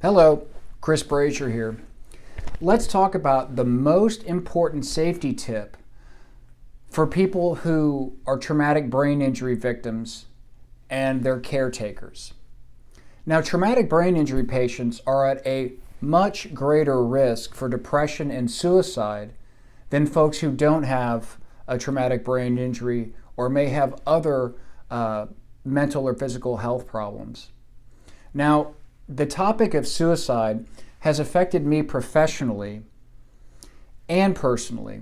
Hello, Chris Brazier here. Let's talk about the most important safety tip for people who are traumatic brain injury victims and their caretakers. Now, traumatic brain injury patients are at a much greater risk for depression and suicide than folks who don't have a traumatic brain injury or may have other mental or physical health problems. Now, the topic of suicide has affected me professionally and personally.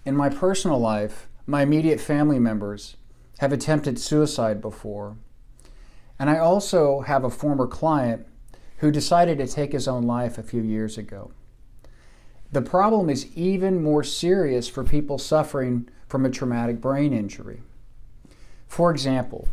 In my personal life, my immediate family members have attempted suicide before. And I also have a former client who decided to take his own life a few years ago. The problem is even more serious for people suffering from a traumatic brain injury. For example,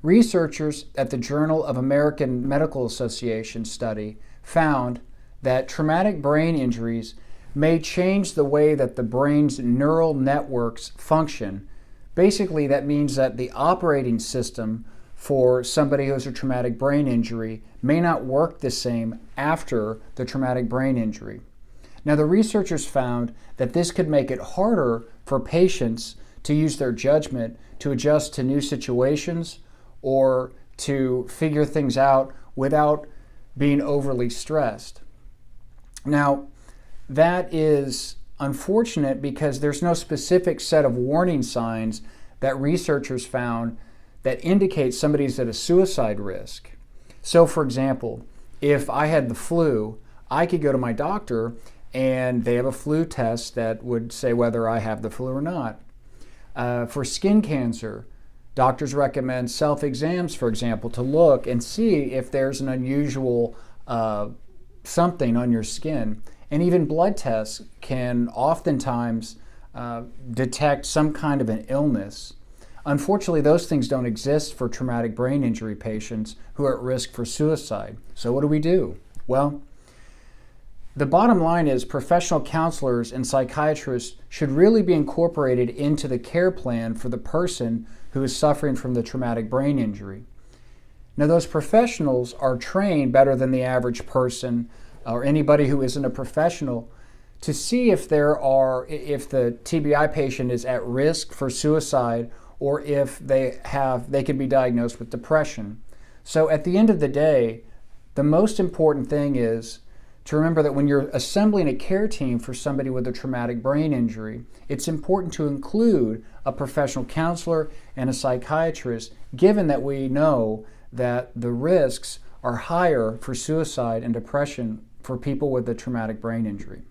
researchers at the Journal of American Medical Association study found that traumatic brain injuries may change the way that the brain's neural networks function. Basically, that means that the operating system for somebody who has a traumatic brain injury may not work the same after the traumatic brain injury. Now, the researchers found that this could make it harder for patients to use their judgment to adjust to new situations or to figure things out without being overly stressed. Now, that is unfortunate because there's no specific set of warning signs that researchers found that indicate somebody's at a suicide risk. So, for example, if I had the flu, I could go to my doctor and they have a flu test that would say whether I have the flu or not. For skin cancer, doctors recommend self-exams, for example, to look and see if there's an unusual something on your skin. And even blood tests can oftentimes detect some kind of an illness. Unfortunately, those things don't exist for traumatic brain injury patients who are at risk for suicide. So what do we do? Well, the bottom line is professional counselors and psychiatrists should really be incorporated into the care plan for the person who is suffering from the traumatic brain injury. Now, those professionals are trained better than the average person or anybody who isn't a professional to see if the TBI patient is at risk for suicide or if they can be diagnosed with depression. So at the end of the day, the most important thing is to remember that when you're assembling a care team for somebody with a traumatic brain injury, it's important to include a professional counselor and a psychiatrist, given that we know that the risks are higher for suicide and depression for people with a traumatic brain injury.